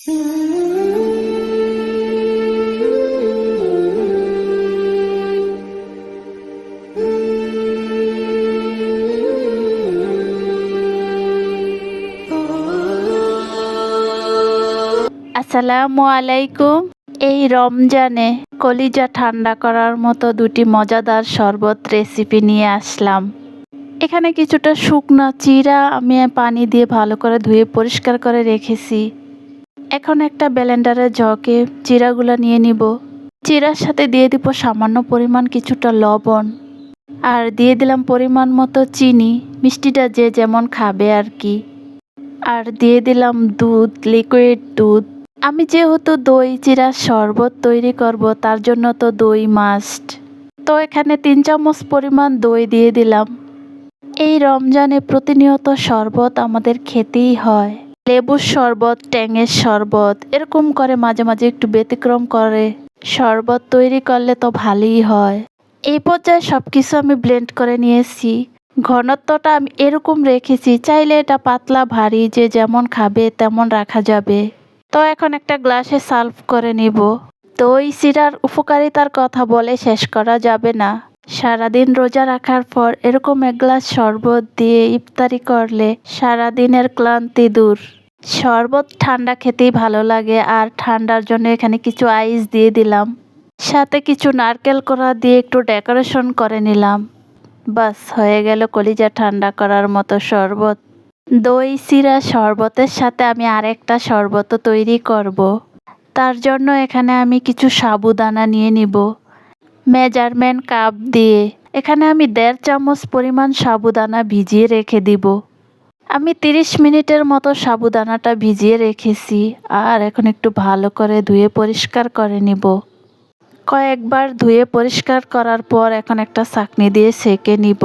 আসসালামু আলাইকুম। এই রমজানে কলিজা ঠান্ডা করার মতো দুটি মজাদার শরবত রেসিপি নিয়ে আসলাম। এখানে কিছুটা শুকনো চিরা আমি পানি দিয়ে ভালো করে ধুয়ে পরিষ্কার করে রেখেছি। এখন একটা ব্লেন্ডারের জগে চিরাগুলো নিয়ে নিব। চিরার সাথে দিয়ে দিব সামান্য পরিমাণ কিছুটা লবণ, আর দিয়ে দিলাম পরিমাণ মতো চিনি, মিষ্টিটা যে যেমন খাবে আর কি। আর দিয়ে দিলাম দুধ, লিকুইড দুধ। আমি যেহেতু দই চিরার শরবত তৈরি করব, তার জন্য তো দই মাস্ট। তো এখানে 3 চামচ পরিমাণ দই দিয়ে দিলাম। এই রমজানে প্রতিনিয়ত শরবত আমাদের খেতেই হয়। লেবুর শরবত, ট্যাঙের শরবত, এরকম করে মাঝে মাঝে একটু ব্যতিক্রম করে শরবত তৈরি করলে তো ভালোই হয়। এই পর্যায়ে সবকিছু আমি ব্লেন্ড করে নিয়েছি। ঘনত্বটা আমি এরকম রেখেছি, চাইলে এটা পাতলা ভারী যে যেমন খাবে তেমন রাখা যাবে। তো এখন একটা গ্লাসে সার্ভ করে নিব। দই চিরার উপকারিতার কথা বলে শেষ করা যাবে না। সারাদিন রোজা রাখার পর এরকম এক গ্লাস শরবত দিয়ে ইফতারি করলে সারাদিনের ক্লান্তি দূর। শরবত ঠান্ডা খেতেই ভালো লাগে, আর ঠান্ডার জন্য এখানে কিছু আইস দিয়ে দিলাম। সাথে কিছু নারকেল কোড়া দিয়ে একটু ডেকোরেশন করে নিলাম। বাস হয়ে গেল কলিজা ঠান্ডা করার মতো শরবত। দই চিরা শরবতের সাথে আমি আরেকটা শরবতও তৈরি করব। তার জন্য এখানে আমি কিছু সাবুদানা নিয়ে নিব মেজারমেন্ট কাপ দিয়ে। এখানে আমি 1.5 চামচ পরিমাণ সাবুদানা ভিজিয়ে রেখে দিব। আমি 30 মিনিটের মতো সাবুদানাটা ভিজিয়ে রেখেছি, আর এখন একটু ভালো করে ধুয়ে পরিষ্কার করে নিব। কয়েকবার ধুয়ে পরিষ্কার করার পর এখন একটা ছাঁকনি দিয়ে সেঁকে নিব।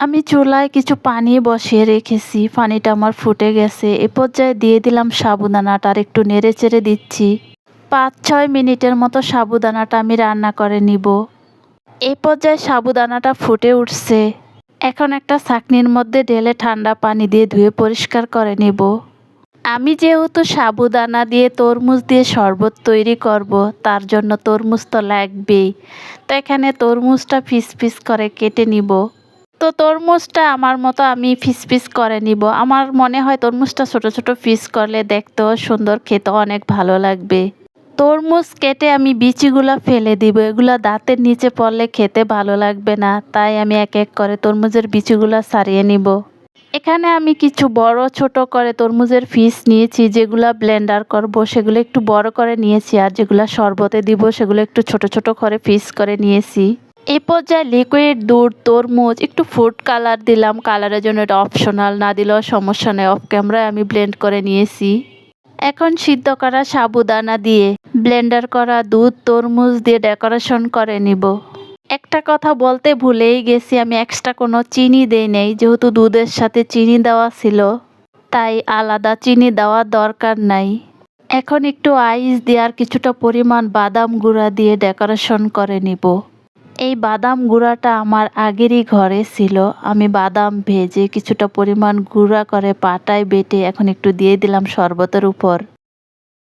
আমি চুলায় কিছু পানি বসিয়ে রেখেছি, পানিটা আমার ফুটে গেছে। এ পর্যায়ে দিয়ে দিলাম সাবুদানাটা, আর একটু নেড়ে চেড়ে দিচ্ছি। 5-6 মিনিটের মতো সাবুদানাটা আমি রান্না করে নিব। এই পর্যায়ে সাবুদানাটা ফুটে উঠছে। এখন একটা ছাঁকনির মধ্যে ঢেলে ঠান্ডা পানি দিয়ে ধুয়ে পরিষ্কার করে নিব। আমি যেহেতু সাবুদানা দিয়ে তরমুজ দিয়ে শরবত তৈরি করব, তার জন্য তরমুজ তো লাগবেই। তো এখানে তরমুজটা পিস পিস করে কেটে নিব। তো তরমুজটা আমার মতো আমি পিস পিস করে নিব। আমার মনে হয় তরমুজটা ছোট ছোট পিস করলে দেখতেও সুন্দর, খেতেও অনেক ভালো লাগবে। তরমুজ কেটে আমি বিচিগুলো ফেলে দিব, এগুলা দাঁতের নিচে পড়লে খেতে ভালো লাগবে না, তাই আমি এক এক করে তরমুজের বিচিগুলো ছাড়িয়ে নিব। এখানে আমি কিছু বড় ছোট করে তরমুজের পিস নিয়েছি, যেগুলা ব্লেন্ডার করব সেগুলো একটু বড় করে নিয়েছি, আর যেগুলা শরবতে দিব সেগুলো একটু ছোট ছোট করে পিস করে নিয়েছি। এই পর্যায়ে লিকুইড দুধ, তরমুজ, একটু ফুড কালার দিলাম। কালারের জন্য এটা অপশনাল, না দিলেও সমস্যা নেই। অফ ক্যামেরায় আমি ব্লেন্ড করে নিয়েছি। এখন সিদ্ধ করা সাবুদানা দিয়ে ব্লেন্ডার করা দুধ, তরমুজ দিয়ে ডেকোরেশন করে নিব। একটা কথা বলতে ভুলেই গেছি, আমি এক্সট্রা কোনো চিনি দেই নাই, যেহেতু দুধের সাথে চিনি দেওয়া ছিল, তাই আলাদা চিনি দেওয়ার দরকার নাই। এখন একটু আইস দিয়ে আর কিছুটা পরিমাণ বাদাম গুঁড়া দিয়ে ডেকোরেশন করে নিব। এই বাদাম গুঁড়াটা আমার আগেরই ঘরে ছিল। আমি বাদাম ভেজে কিছুটা পরিমাণ গুঁড়া করে পাটায় বেটে এখন একটু দিয়ে দিলাম শরবতের উপর।